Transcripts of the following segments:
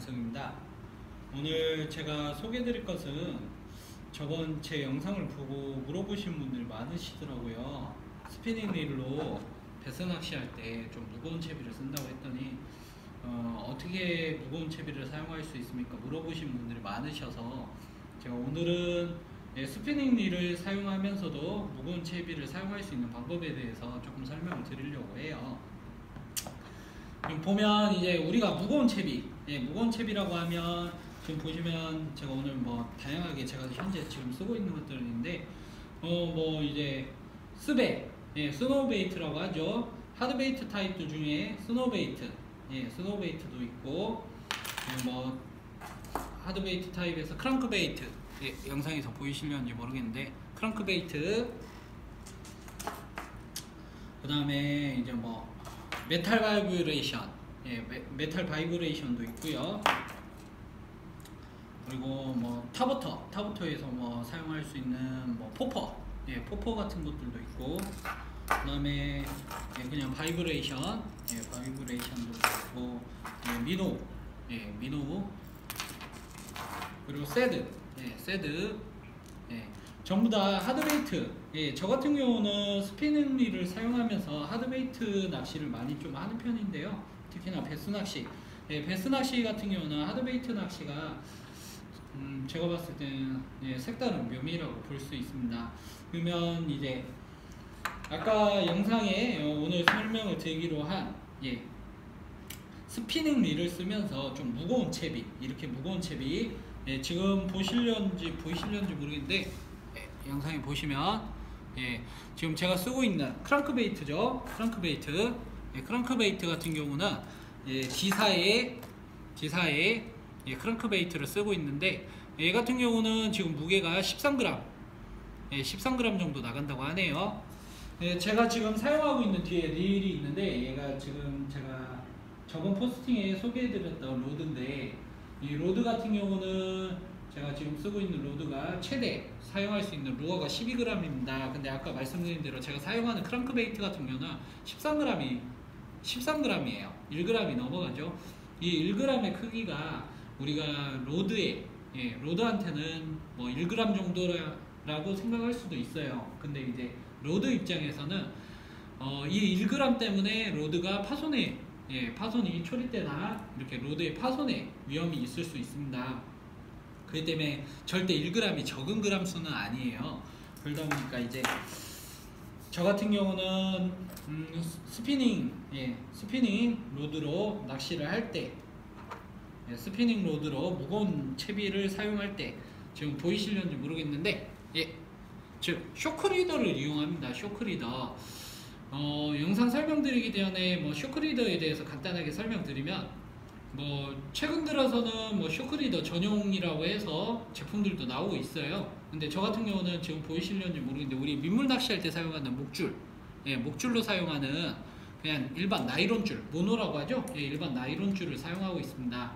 양성입니다. 오늘 제가 소개해드릴 것은 저번 제 영상을 보고 물어보신 분들이 많으시더라고요. 스피닝 릴로 배스 낚시할 때 좀 무거운 채비를 쓴다고 했더니 어떻게 무거운 채비를 사용할 수 있습니까? 물어보신 분들이 많으셔서 제가 오늘은 스피닝 릴을 사용하면서도 무거운 채비를 사용할 수 있는 방법에 대해서 조금 설명을 드리려고 해요. 지금 보면 이제 우리가 무거운 채비, 무거운 채비라고 하면 지금 보시면 제가 오늘 뭐 다양하게 제가 현재 지금 쓰고 있는 것들인데 뭐 이제 스베, 스노우 베이트라고 하죠. 하드 베이트 타입 중에 스노우 베이트, 스노우 베이트도 있고 뭐 하드 베이트 타입에서 크랑크 베이트, 영상에서 보이시려는지 모르겠는데 크랑크 베이트, 그 다음에 이제 뭐 메탈 바이브레이션, 메탈 바이브레이션도 있고요. 그리고 뭐 타부터에서 뭐 사용할 수 있는 뭐 포퍼 같은 것들도 있고, 그 다음에 그냥 바이브레이션, 바이브레이션도 있고, 미노, 그리고 세드, 전부 다 하드베이트. 저 같은 경우는 스피닝 릴을 사용하면서 하드베이트 낚시를 많이 좀 하는 편인데요. 특히나 배스 낚시. 배스 낚시 같은 경우는 하드베이트 낚시가 제가 봤을 때는 색다른 묘미라고 볼 수 있습니다. 그러면 이제 아까 영상에 오늘 설명을 드리기로 한 스피닝 릴을 쓰면서 좀 무거운 채비, 이렇게 무거운 채비, 지금 보이실런지 모르겠는데 영상에 보시면 지금 제가 쓰고 있는 크랑크 베이트죠. 크랑크 베이트 같은 경우는 지사의 크랑크 베이트를 쓰고 있는데, 얘 같은 경우는 지금 무게가 13g, 13g 정도 나간다고 하네요. 제가 지금 사용하고 있는 뒤에 릴이 있는데, 얘가 지금 제가 저번 포스팅에 소개해드렸던 로드인데, 이 로드 같은 경우는 제가 지금 쓰고 있는 로드가 최대 사용할 수 있는 루어가 12g입니다. 근데 아까 말씀드린 대로 제가 사용하는 크랑크 베이트 같은 경우는 13g이에요. 1g이 넘어가죠. 이 1g의 크기가 우리가 로드한테는 뭐 1g 정도라고 생각할 수도 있어요. 근데 이제 로드 입장에서는 이 1g 때문에 로드가 파손이 초리 때나 이렇게 로드의 파손에 위험이 있을 수 있습니다. 그렇기 때문에 절대 1g이 적은 그람 수는 아니에요. 그러다 보니까 이제 저 같은 경우는 스피닝 로드로 낚시를 할 때, 스피닝 로드로 무거운 채비를 사용할 때, 지금 보이시려는지 모르겠는데 즉 쇼크리더를 이용합니다. 쇼크리더. 영상 설명드리기 전에 뭐 쇼크리더에 대해서 간단하게 설명드리면, 뭐 최근 들어서는 뭐 쇼크리더 전용이라고 해서 제품들도 나오고 있어요. 근데 저 같은 경우는 지금 보이실런지 모르겠는데 우리 민물 낚시할 때 사용하는 목줄로 사용하는 그냥 일반 나이론줄, 모노라고 하죠. 일반 나이론줄을 사용하고 있습니다.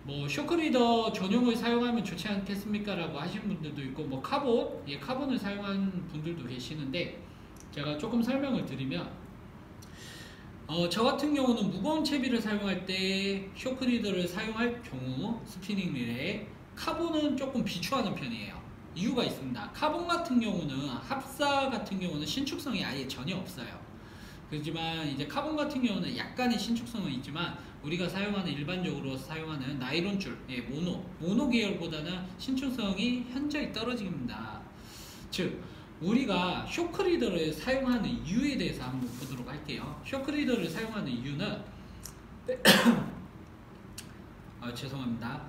뭐 쇼크리더 전용을 사용하면 좋지 않겠습니까? 라고 하시는 분들도 있고, 뭐 카본을 사용하는 분들도 계시는데, 제가 조금 설명을 드리면, 저 같은 경우는 무거운 채비를 사용할 때 쇼크리더를 사용할 경우 스피닝 릴에 카본은 조금 비추하는 편이에요. 이유가 있습니다. 카본 같은 경우는, 합사 같은 경우는 신축성이 아예 전혀 없어요. 그렇지만 이제 카본 같은 경우는 약간의 신축성은 있지만, 우리가 일반적으로 사용하는 나이론줄, 모노 계열보다는 신축성이 현저히 떨어집니다. 즉 우리가 쇼크리더를 사용하는 이유에 대해서 한번 보도록 할게요. 쇼크리더를 사용하는 이유는 죄송합니다.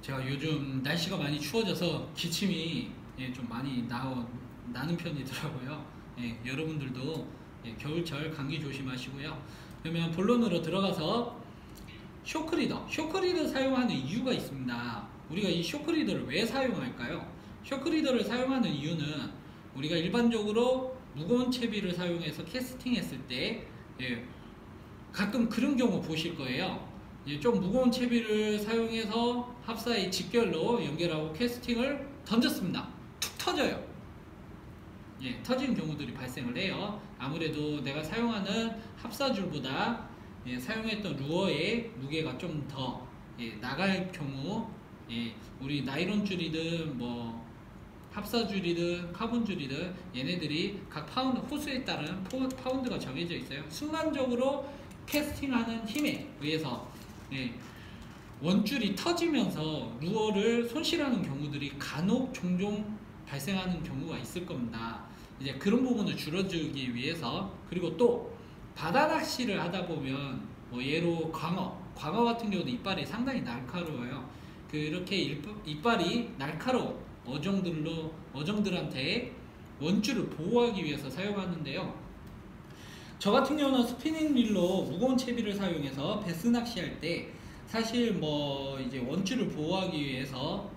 제가 요즘 날씨가 많이 추워져서 기침이 좀 많이 나는 편이더라고요. 여러분들도 겨울철 감기 조심하시고요. 그러면 본론으로 들어가서 쇼크리더 사용하는 이유가 있습니다. 우리가 이 쇼크리더를 왜 사용할까요? 쇼크리더를 사용하는 이유는 우리가 일반적으로 무거운 채비를 사용해서 캐스팅 했을 때 가끔 그런 경우 보실 거예요. 좀 무거운 채비를 사용해서 합사의 직결로 연결하고 캐스팅을 던졌습니다. 툭 터져요. 터지는 경우들이 발생을 해요. 아무래도 내가 사용하는 합사줄보다 사용했던 루어의 무게가 좀 더 예, 나갈 경우 예, 우리 나이론 줄이든 뭐 합사 줄이든 카본 줄이든 얘네들이 각 파운드 호수에 따른 파운드가 정해져 있어요. 순간적으로 캐스팅하는 힘에 의해서 예, 원줄이 터지면서 루어를 손실하는 경우들이 간혹 종종 발생하는 경우가 있을 겁니다. 이제 그런 부분을 줄여주기 위해서, 그리고 또 바다 낚시를 하다 보면 뭐 예로 광어 같은 경우도 이빨이 상당히 날카로워요. 그렇게 이빨이 날카로운 어종들한테 원줄을 보호하기 위해서 사용하는데요. 저 같은 경우는 스피닝 릴로 무거운 채비를 사용해서 베스 낚시할 때 사실 뭐 이제 원줄을 보호하기 위해서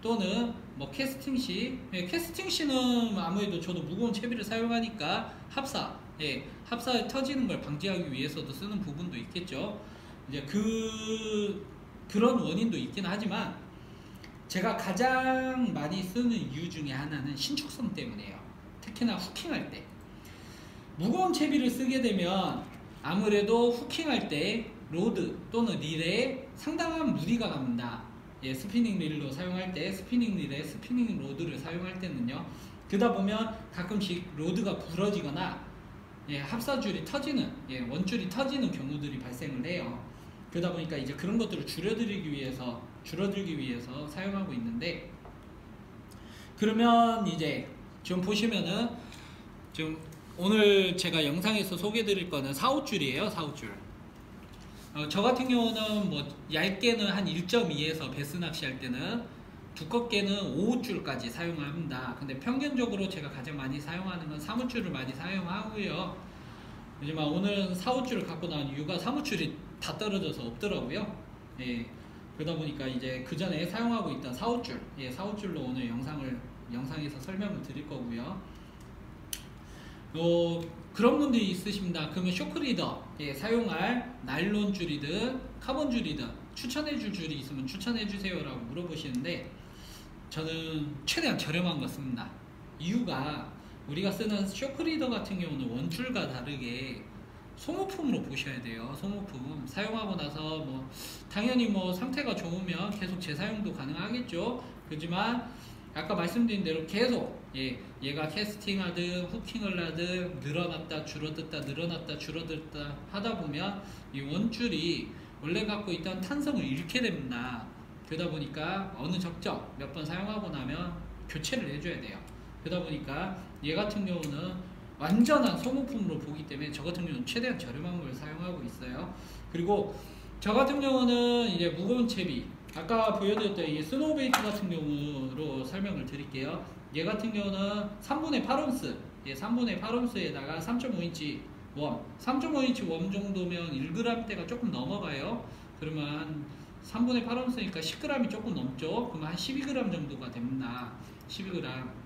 또는 뭐 캐스팅 시는 아무래도 저도 무거운 채비를 사용하니까 합사에 터지는 걸 방지하기 위해서도 쓰는 부분도 있겠죠. 이제 그런 원인도 있긴 하지만 제가 가장 많이 쓰는 이유 중에 하나는 신축성 때문이에요. 특히나 후킹할 때 무거운 채비를 쓰게 되면 아무래도 후킹할 때 로드 또는 릴에 상당한 무리가 갑니다. 예, 스피닝 릴로 사용할 때 스피닝 릴에 스피닝 로드를 사용할 때는요, 그러다 보면 가끔씩 로드가 부러지거나 예, 합사줄이 터지는 원줄이 터지는 경우들이 발생을 해요. 그러다 보니까 이제 그런 것들을 줄여들기 위해서 사용하고 있는데, 그러면 이제 지금 보시면은 지금 오늘 제가 영상에서 소개드릴 거는 4호줄이에요. 4호줄. 저 같은 경우는 뭐 얇게는 한 1.2에서 베스 낚시할 때는, 두껍게는 5호줄까지 사용합니다. 근데 평균적으로 제가 가장 많이 사용하는 건 3호줄을 많이 사용하고요. 하지만 오늘은 4호줄을 갖고 나온 이유가 3호줄이 다 떨어져서 없더라고요. 예, 그러다 보니까 이제 그 전에 사용하고 있던 4호줄, 4호줄로 오늘 영상에서 설명을 드릴 거고요. 그런 분들이 있으십니다. 그러면 쇼크리더 사용할 나일론 줄이든 카본 줄이든 추천해줄 줄이 있으면 추천해주세요 라고 물어보시는데, 저는 최대한 저렴한 거 씁니다. 이유가 우리가 쓰는 쇼크리더 같은 경우는 원줄과 다르게 소모품으로 보셔야 돼요. 소모품 사용하고 나서 뭐 당연히 뭐 상태가 좋으면 계속 재사용도 가능하겠죠. 그렇지만 아까 말씀드린 대로 계속 얘가 캐스팅하든 후킹을 하든 늘어났다 줄어들다 늘어났다 줄어들다 하다 보면 이 원줄이 원래 갖고 있던 탄성을 잃게 됩니다. 그러다 보니까 어느 적정 몇 번 사용하고 나면 교체를 해줘야 돼요. 그러다 보니까 얘 같은 경우는 완전한 소모품으로 보기 때문에 저 같은 경우는 최대한 저렴한 걸 사용하고 있어요. 그리고 저 같은 경우는 이제 무거운 채비, 아까 보여드렸던 이 스노우베이트 같은 경우로 설명을 드릴게요. 얘 같은 경우는 3분의 8온스, 3분의 8온스에다가 3.5인치 웜, 3.5인치 웜 정도면 1g대가 조금 넘어가요. 그러면 한 3분의 8온스니까 10g이 조금 넘죠. 그러면 한 12g 정도가 됩니다. 12g.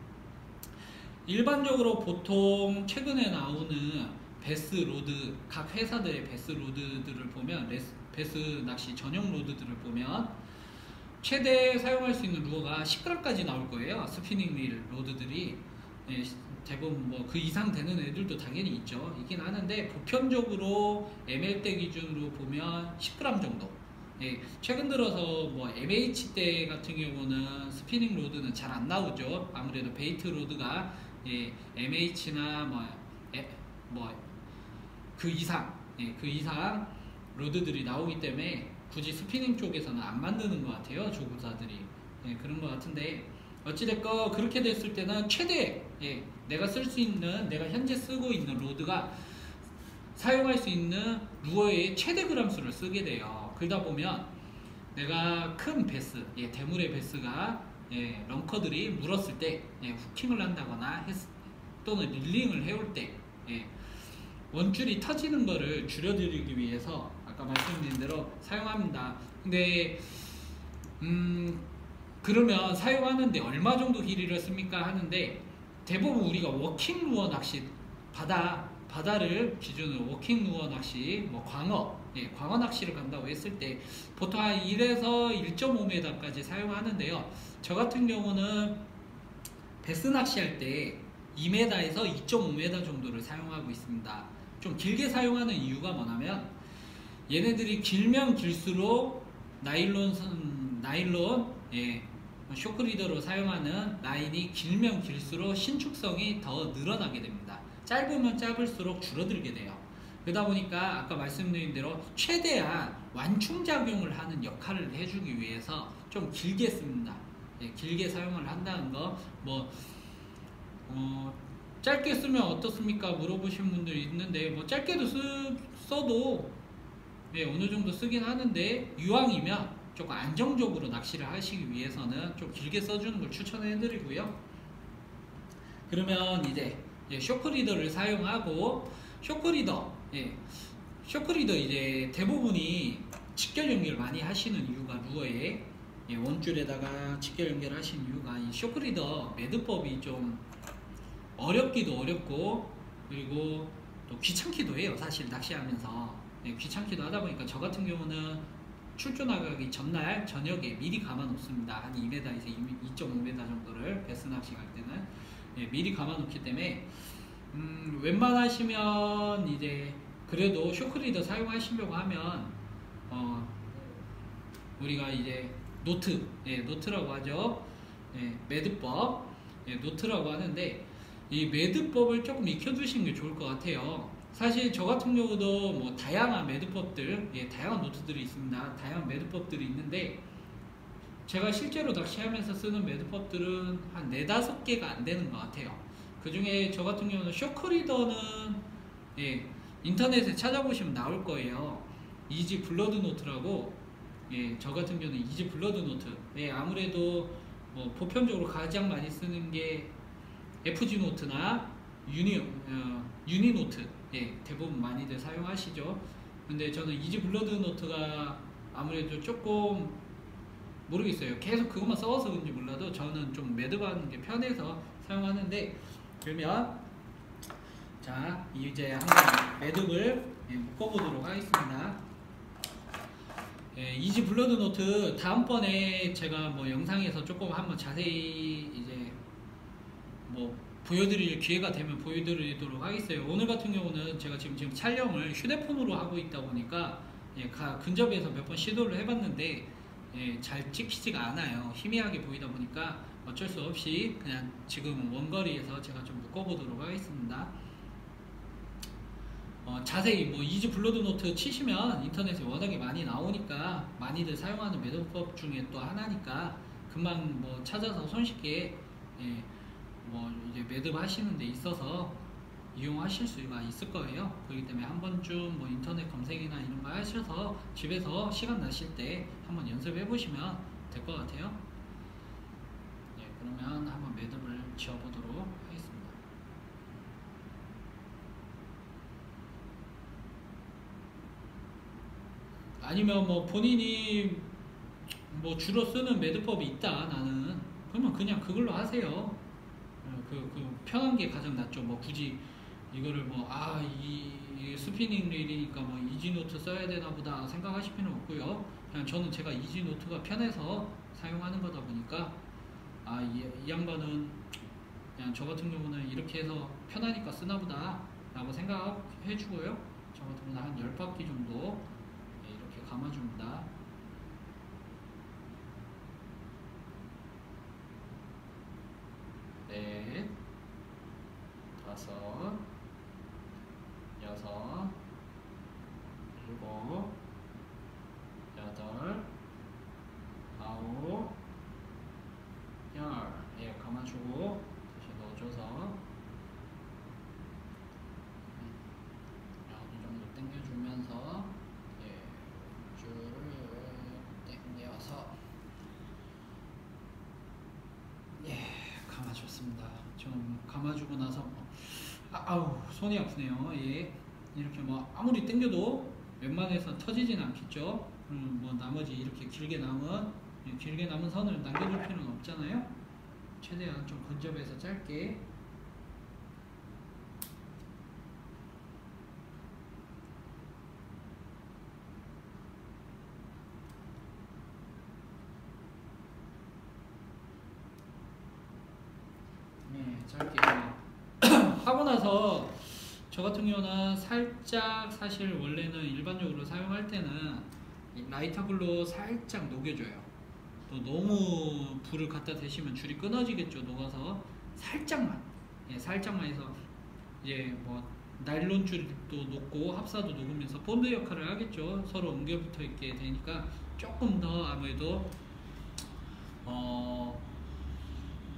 일반적으로 보통 최근에 나오는 베스 로드, 각 회사들의 베스 로드들을 보면, 베스 낚시 전용 로드들을 보면 최대 사용할 수 있는 루어가 10g까지 나올 거예요. 스피닝 릴 로드들이. 대부분 뭐 그 이상 되는 애들도 당연히 있죠. 있긴 하는데 보편적으로 ML대 기준으로 보면 10g 정도. 최근 들어서 뭐 MH대 같은 경우는 스피닝 로드는 잘 안 나오죠. 아무래도 베이트 로드가 MH나 그 이상 로드들이 나오기 때문에 굳이 스피닝 쪽에서는 안 만드는 것 같아요. 조구사들이. 그런 것 같은데, 어찌됐건 그렇게 됐을 때는 최대 내가 현재 쓰고 있는 로드가 사용할 수 있는 루어의 최대 그람수를 쓰게 돼요. 그러다 보면 내가 큰 베스, 대물의 베스가 런커들이 물었을 때 후킹을 한다거나 또는 릴링을 해올 때 원줄이 터지는 거를 줄여드리기 위해서 아까 말씀드린 대로 사용합니다. 근데 그러면 사용하는데 얼마 정도 길이를 씁니까 하는데, 대부분 우리가 워킹 루어 낚시, 바다를 기준으로 워킹 루어 낚시, 뭐 광어 낚시를 간다고 했을 때 보통 한 1에서 1.5m까지 사용하는데요. 저 같은 경우는 베스 낚시할 때 2m에서 2.5m 정도를 사용하고 있습니다. 좀 길게 사용하는 이유가 뭐냐면, 얘네들이 길면 길수록 나일론 쇼크리더로 사용하는 라인이 길면 길수록 신축성이 더 늘어나게 됩니다. 짧으면 짧을수록 줄어들게 돼요. 그러다 보니까 아까 말씀드린 대로 최대한 완충작용을 하는 역할을 해주기 위해서 좀 길게 씁니다. 길게 사용을 한다는 거, 짧게 쓰면 어떻습니까? 물어보신 분들이 있는데, 짧게도 써도 어느 정도 쓰긴 하는데, 이왕이면 조금 안정적으로 낚시를 하시기 위해서는 좀 길게 써주는 걸 추천해 드리고요. 그러면 이제 쇼크리더를 사용하고, 쇼크리더 이제 대부분이 직결 연결 많이 하시는 이유가 루어에 원줄에다가 직결 연결하시는 이유가 이 쇼크리더 매듭법이 좀 어렵기도 어렵고, 그리고 또 귀찮기도 해요. 사실 낚시하면서 귀찮기도 하다 보니까 저 같은 경우는 출조 나가기 전날 저녁에 미리 감아 놓습니다. 한 2m에서 2.5m 정도를 베스 낚시 갈 때는 미리 감아 놓기 때문에 웬만하시면 이제 그래도 쇼크리더 사용하시려고 하면 우리가 이제 노트라고 하죠. 매듭법 노트라고 하는데, 이 매듭법을 조금 익혀두시는 게 좋을 것 같아요. 사실 저 같은 경우도 다양한 매듭법들, 다양한 노트들이 있습니다. 다양한 매듭법들이 있는데, 제가 실제로 낚시하면서 쓰는 매듭법들은 한 4-5개가 안 되는 것 같아요. 그 중에 저 같은 경우는 쇼크리더는 인터넷에 찾아보시면 나올 거예요. 이지 블러드 노트라고, 저 같은 경우는 이지 블러드 노트. 아무래도 보편적으로 가장 많이 쓰는 게 FG 노트나 유니 노트, 대부분 많이들 사용하시죠. 근데 저는 이지 블러드 노트가 아무래도 조금 모르겠어요. 계속 그것만 써서 그런지 몰라도 저는 좀 매듭하는 게 편해서 사용하는데, 그러면 자 이제 한번 매듭을 묶어보도록 하겠습니다. 이지 블러드 노트 다음번에 제가 영상에서 조금 한번 자세히 이제 보여드릴 기회가 되면 보여드리도록 하겠어요. 오늘 같은 경우는 제가 지금 촬영을 휴대폰으로 하고 있다 보니까 근접해서 몇 번 시도를 해봤는데 잘 찍히지가 않아요. 희미하게 보이다 보니까 어쩔 수 없이 그냥 지금 원거리에서 제가 좀 묶어보도록 하겠습니다. 자세히 이지 블러드 노트 치시면 인터넷에 워낙에 많이 나오니까, 많이들 사용하는 매듭법 중에 또 하나니까 금방 찾아서 손쉽게 이제 매듭 하시는 데 있어서 이용하실 수가 있을 거예요. 그렇기 때문에 한 번쯤 인터넷 검색이나 이런 거 하셔서 집에서 시간 나실 때 한번 연습해 보시면 될 것 같아요. 그러면 한번 매듭을 지어 보도록 하겠습니다. 아니면 본인이 주로 쓰는 매듭법이 있다 나는, 그러면 그냥 그걸로 하세요. 그 편한 게 가장 낫죠. 굳이 이거를 이 스피닝 릴이니까 이지 노트 써야 되나 보다 생각하실 필요는 없고요. 그냥 저는 제가 이지 노트가 편해서 사용하는 거다 보니까 이 양반은 그냥 저 같은 경우는 이렇게 해서 편하니까 쓰나 보다 라고 생각해 주고요. 저 같은 경우는 한 10바퀴 정도 이렇게 감아줍니다. 넷, 다섯, 여섯, 일곱, 여덟, 아홉, 열. 감아주고 다시 넣어줘서 어느 정도 당겨주면서 줄을 당겨서 감아줬습니다. 좀 감아주고 나서 손이 아프네요. 이렇게 아무리 당겨도 웬만해서 터지진 않겠죠. 나머지 이렇게 길게 남은 선을 남겨줄 필요는 없잖아요. 최대한 좀 근접해서 짧게. 짧게 하고 나서 저 같은 경우는 살짝, 사실 원래는 일반적으로 사용할 때는 이 라이터블로 살짝 녹여줘요. 또 너무 불을 갖다 대시면 줄이 끊어지겠죠. 녹아서 살짝만, 예, 살짝만 해서 이제 뭐 나일론 줄도 녹고 합사도 녹으면서 본드 역할을 하겠죠. 서로 옮겨붙어 있게 되니까 조금 더 아무래도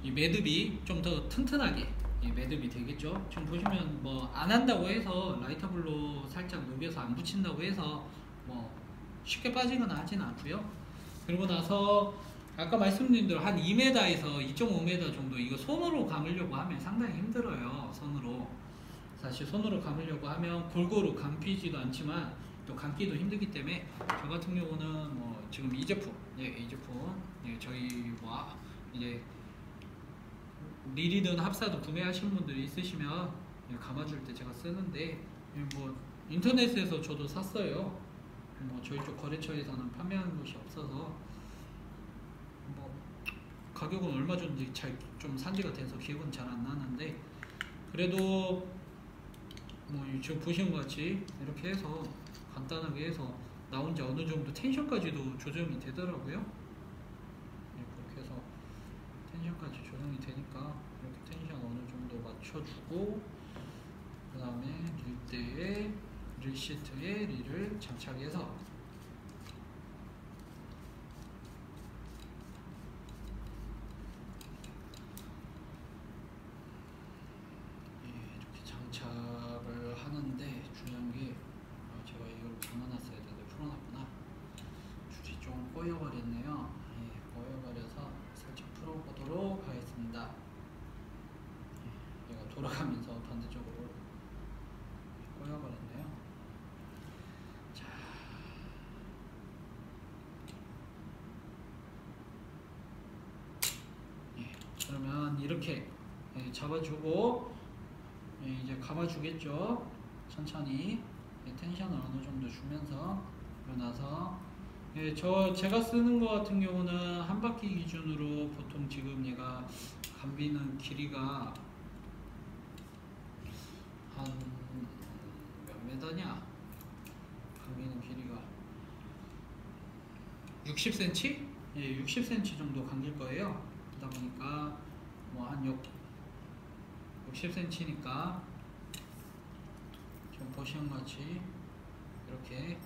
이 매듭이 좀 더 튼튼하게 매듭이 되겠죠. 지금 보시면 뭐 안 한다고 해서 라이터블로 살짝 녹여서 안 붙인다고 해서 뭐 쉽게 빠지거나 하진 않고요. 그리고 나서 아까 말씀드린 대로 한 2m에서 2.5m 정도 이거 손으로 감으려고 하면 상당히 힘들어요. 손으로 사실 손으로 감으려고 하면 골고루 감히지도 않지만 또 감기도 힘들기 때문에 저 같은 경우는 뭐 지금 이 제품, 이 제품, 저희 뭐 이제 릴이든 합사도 구매하시는 분들이 있으시면 감아줄 때 제가 쓰는데 뭐 인터넷에서 저도 샀어요. 뭐 저희 쪽 거래처에서는 판매하는 곳이 없어서 뭐 가격은 얼마 줬는지 잘 좀 산지가 돼서 기억은 잘 안 나는데 그래도 뭐 지금 보시는 것 같이 이렇게 해서 간단하게 해서 나 혼자 어느 정도 텐션까지도 조정이 되더라고요. 그렇게 해서 텐션까지 조정이 되니까 이렇게 텐션 어느 정도 맞춰주고 그 다음에 릴대에 릴시트에 릴을 장착해서 이렇게 장착을 하는데 중요한 게 제가 이걸 감아놨어야 되는데 풀어놨구나. 줄이 좀 꼬여버렸네요. 꼬여버려서 살짝 풀어보도록 하겠습니다. 얘가 돌아가면서 반대쪽으로 꼬여버렸네요. 자, 그러면 이렇게 잡아주고 이제 감아주겠죠. 천천히 텐션을 어느 정도 주면서 그러고 나서 제가 쓰는 것 같은 경우는 한 바퀴 기준으로 보통 지금 얘가 감비는 길이가 한 몇 메다냐? 감비는 길이가 60cm? 60cm 정도 감길 거예요. 그러다 보니까 뭐 한 60cm니까 좀 보시는 것 같이 이렇게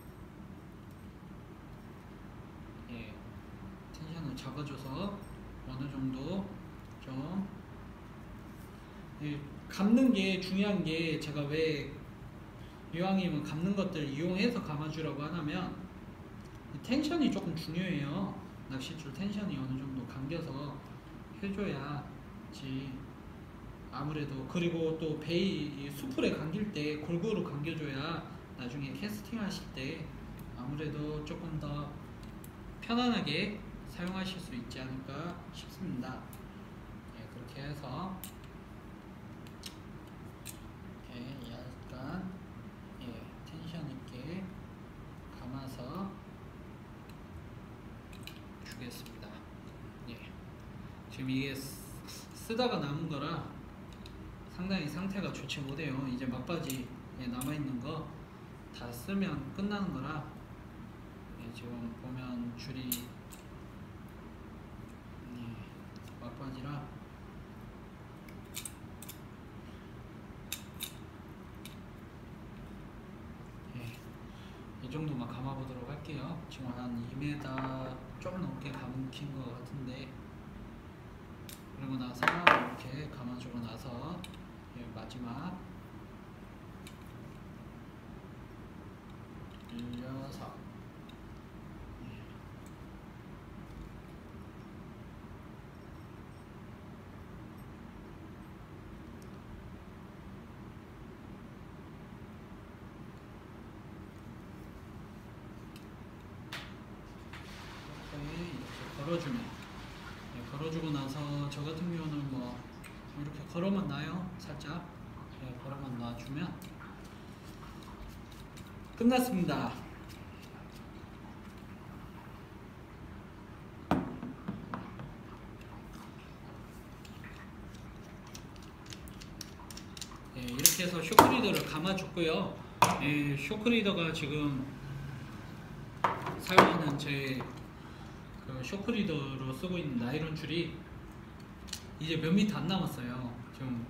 텐션을 잡아줘서 어느 정도 좀 감는 게 중요한 게 제가 왜 이왕이면 감는 것들 이용해서 감아주라고 하냐면 텐션이 조금 중요해요. 낚싯줄 텐션이 어느 정도 감겨서 해줘야지 아무래도 그리고 또 베이 수풀에 감길 때 골고루 감겨줘야 나중에 캐스팅 하실 때 아무래도 조금 더 편안하게 사용하실 수 있지 않을까 싶습니다. 그렇게 해서 이렇게 약간 텐션 있게 감아서 주겠습니다. 지금 이게 쓰다가 남은 거라 상당히 상태가 좋지 못해요. 이제 막바지 남아있는 거 다 쓰면 끝나는 거라 지금 보면 줄이 막바지라 이 정도만 감아보도록 할게요. 지금 한 2m 좀 넘게 감긴 것 같은데 그리고 나서 이렇게 감아주고 나서 마지막 밀려서 이렇게 걸어주면 걸어주고 나서 저 같은 경우는 뭐 이렇게 걸어만 놔요. 살짝 걸어만 놔주면 끝났습니다. 이렇게 해서 쇼크리더를 감아줬고요. 쇼크리더가 지금 사용하는 제그 쇼크리더로 쓰고 있는 나이론 줄이 이제 몇 미터 안 남았어요. 지금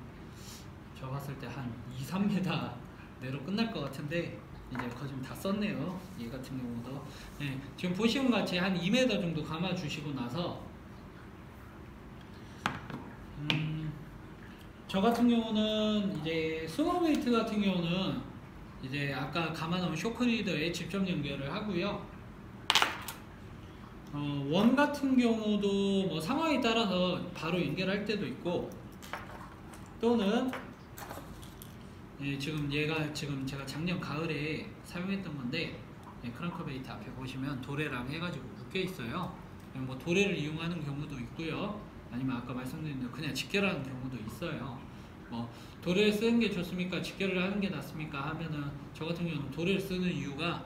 저 봤을 때 한 2, 3m 내로 끝날 것 같은데 이제 거의 다 썼네요. 얘 같은 경우도 네, 지금 보시는 것 같이 한 2m 정도 감아 주시고 나서 저 같은 경우는 이제 스노우웨이트 같은 경우는 이제 아까 감아놓은 쇼크리더에 직접 연결을 하고요. 원 같은 경우도 뭐 상황에 따라서 바로 연결할 때도 있고, 또는 예, 지금 얘가 지금 제가 작년 가을에 사용했던 건데, 예, 크랑크베이트 앞에 보시면 도래랑 해가지고 묶여 있어요. 뭐 도래를 이용하는 경우도 있고요, 아니면 아까 말씀드린 대로 그냥 직결하는 경우도 있어요. 뭐 도래를 쓰는 게 좋습니까? 직결을 하는 게 낫습니까? 하면은 저 같은 경우는 도래를 쓰는 이유가,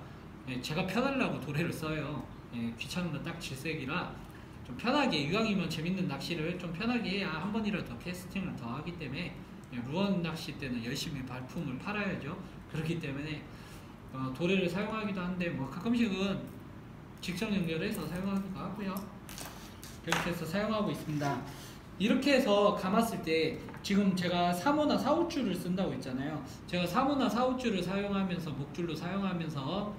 예, 제가 편하려고 도래를 써요. 예, 귀찮은 건 딱 질색이라 좀 편하게, 이왕이면 재밌는 낚시를 좀 편하게 해야 한 번이라도 더 캐스팅을 더 하기 때문에, 예, 루어 낚시 때는 열심히 발품을 팔아야죠. 그렇기 때문에 도래를 사용하기도 한데, 뭐 가끔씩은 직접 연결해서 사용하기도 하고요. 그렇게 해서 사용하고 있습니다. 이렇게 해서 감았을 때 지금 제가 3호나 4호줄을 쓴다고 했잖아요. 제가 3호나 4호줄을 사용하면서, 목줄로 사용하면서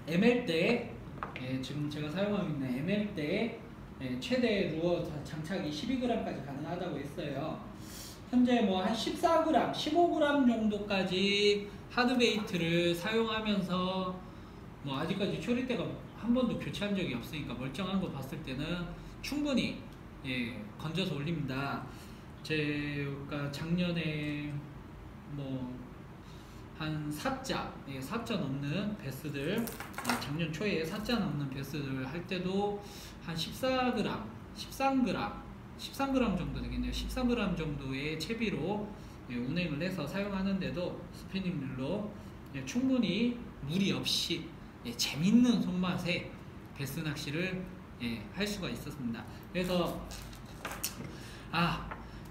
ML 대, 예, 지금 제가 사용하고 있는 ML 대, 예, 최대 루어 장착이 12g까지 가능하다고 했어요. 현재 뭐 한 14g, 15g 정도까지 하드베이트를 사용하면서, 뭐 아직까지 초리대가 한 번도 교체한 적이 없으니까 멀쩡한 거 봤을 때는 충분히, 예, 건져서 올립니다. 제가 작년에 뭐 한 4자, 예, 4자 넘는 베스들, 작년 초에 4자 넘는 베스들 할 때도 한 14g, 13g 정도 되겠네요. 13g 정도의 채비로, 예, 운행을 해서 사용하는데도 스피닝 릴로, 예, 충분히 무리 없이, 예, 재밌는 손맛의 베스 낚시를, 예, 할 수가 있었습니다. 그래서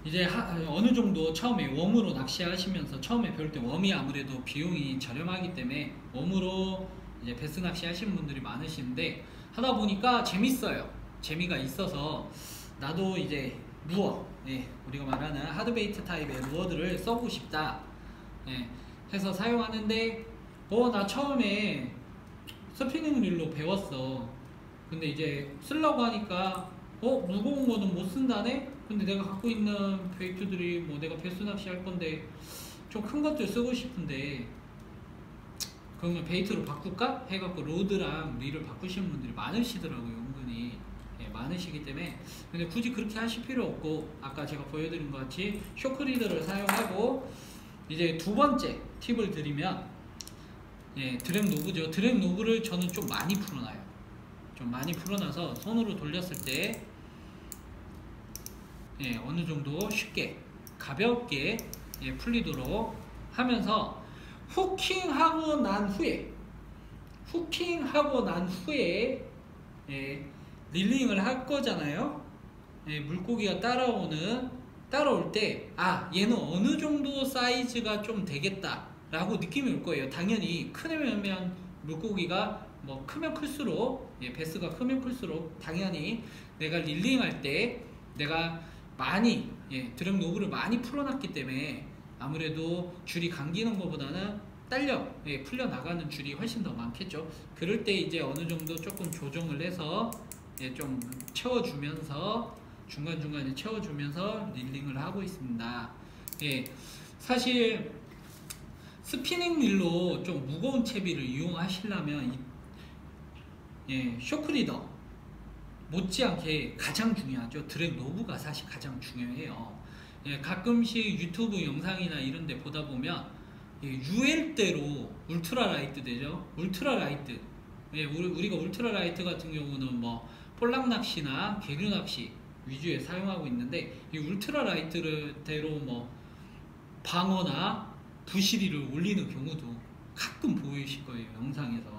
이제 어느 정도 처음에 웜으로 낚시하시면서, 처음에 배울 때 웜이 아무래도 비용이 저렴하기 때문에 웜으로 이제 베스 낚시 하시는 분들이 많으신데, 하다 보니까 재밌어요. 재미가 있어서 나도 이제 루어, 예, 우리가 말하는 하드베이트 타입의 루어들을 써보고 싶다, 예, 해서 사용하는데, 나 처음에 스피닝 릴로 배웠어. 근데 이제 쓰려고 하니까 무거운 거는 못 쓴다네? 근데 내가 갖고 있는 베이트들이, 뭐 내가 베스 낚시 할 건데 좀 큰 것들 쓰고 싶은데, 그러면 베이트로 바꿀까? 해갖고 로드랑 릴을 바꾸시는 분들이 많으시더라고요. 은근히, 예, 많으시기 때문에. 근데 굳이 그렇게 하실 필요 없고, 아까 제가 보여드린 것 같이 쇼크리더를 사용하고, 이제 두 번째 팁을 드리면, 예, 드랙 노브죠. 드랙 노브를 저는 좀 많이 풀어놔요. 좀 많이 풀어놔서 손으로 돌렸을 때, 예, 어느 정도 쉽게 가볍게, 예, 풀리도록 하면서, 후킹하고 난 후에 예, 릴링을 할 거잖아요. 예, 물고기가 따라올 때, 얘는 어느 정도 사이즈가 좀 되겠다 라고 느낌이 올 거예요. 당연히 크면 물고기가 뭐 크면 클수록, 예, 베스가 크면 클수록 당연히 내가 릴링할 때 내가 많이, 예, 드랙 노브를 많이 풀어놨기 때문에 아무래도 줄이 감기는 것보다는 예, 풀려나가는 줄이 훨씬 더 많겠죠. 그럴 때 이제 어느 정도 조금 조정을 해서, 예, 좀 채워주면서, 중간중간에 채워주면서 릴링을 하고 있습니다. 예, 사실 스피닝 릴로 좀 무거운 채비를 이용하시려면, 예, 쇼크리더 못지않게 가장 중요하죠. 드랙 노브가 사실 가장 중요해요. 예, 가끔씩 유튜브 영상이나 이런 데 보다 보면, 예, UL대로 울트라 라이트 되죠. 울트라 라이트, 예, 우리가 울트라 라이트 같은 경우는 뭐 볼락 낚시나 개그 낚시 위주에 사용하고 있는데, 이 울트라 라이트대로 뭐 방어나 부시리를 올리는 경우도 가끔 보이실 거예요, 영상에서.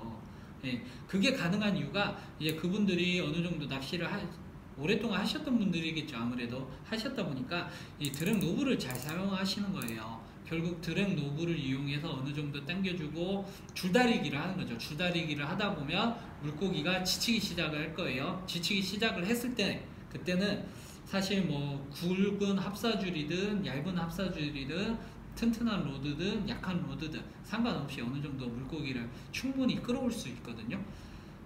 예, 그게 가능한 이유가, 이제 그분들이 어느 정도 낚시를 오랫동안 하셨던 분들이겠죠. 아무래도 하셨다 보니까 이 드랙 노브를 잘 사용하시는 거예요. 결국 드랙 노브를 이용해서 어느 정도 당겨주고 줄다리기를 하는 거죠. 줄다리기를 하다 보면 물고기가 지치기 시작을 할 거예요. 지치기 시작을 했을 때 그때는 사실 뭐 굵은 합사줄이든 얇은 합사줄이든 튼튼한 로드든 약한 로드든 상관없이 어느 정도 물고기를 충분히 끌어올 수 있거든요.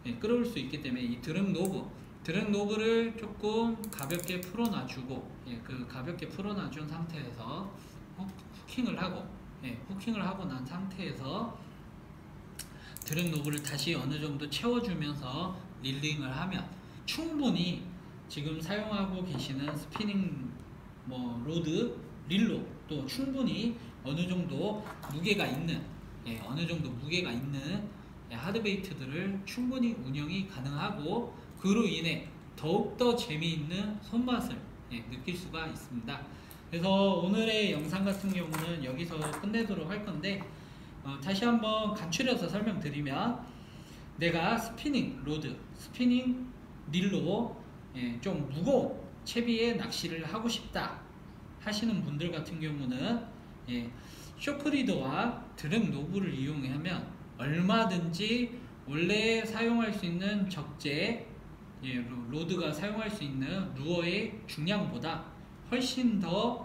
예, 끌어올 수 있기 때문에 이 드랙 노브를 조금 가볍게 풀어놔주고, 예, 그 가볍게 풀어놔준 상태에서 후킹을 하고, 예, 후킹을 하고 난 상태에서 드랙 노브를 다시 어느 정도 채워주면서 릴링을 하면 충분히 지금 사용하고 계시는 스피닝 뭐 로드, 릴로 또 충분히 어느 정도 무게가 있는, 예, 어느 정도 무게가 있는 하드베이트들을 충분히 운영이 가능하고 그로 인해 더욱더 재미있는 손맛을, 예, 느낄 수가 있습니다. 그래서 오늘의 영상 같은 경우는 여기서 끝내도록 할 건데, 다시 한번 간추려서 설명드리면, 내가 스피닝 로드, 스피닝 릴로, 예, 좀 무거운 채비에 낚시를 하고 싶다 하시는 분들 같은 경우는, 예, 쇼크리더와 드랙 노브를 이용하면 얼마든지 원래 사용할 수 있는 적재, 예, 로드가 사용할 수 있는 루어의 중량보다 훨씬 더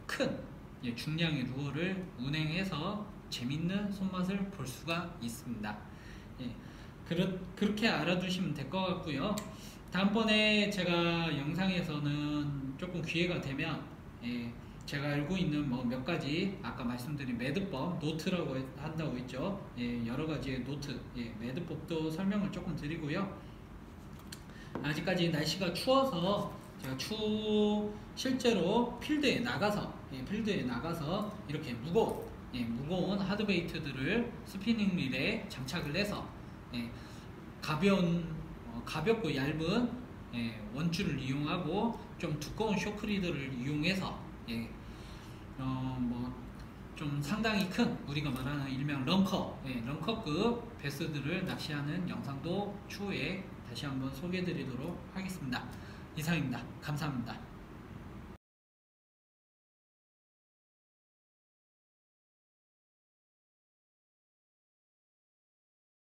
큰, 예, 중량의 루어를 운행해서 재밌는 손맛을 볼 수가 있습니다. 예, 그렇게 알아두시면 될 것 같고요. 다음번에 제가 영상에서는 조금 기회가 되면, 예, 제가 알고 있는 뭐 몇 가지 아까 말씀드린 매듭법, 노트라고 한다고 했죠. 예, 여러 가지의 노트, 예, 매듭법도 설명을 조금 드리고요. 아직까지 날씨가 추워서 제가 실제로 필드에 나가서, 예, 이렇게 무거운 하드베이트들을 스피닝 릴에 장착을 해서, 예, 가볍고 얇은, 예, 원줄을 이용하고 좀 두꺼운 쇼크리더를 이용해서, 예, 좀 상당히 큰, 우리가 말하는 일명 런커급 베스들을 낚시하는 영상도 추후에 다시 한번 소개해 드리도록 하겠습니다. 이상입니다. 감사합니다.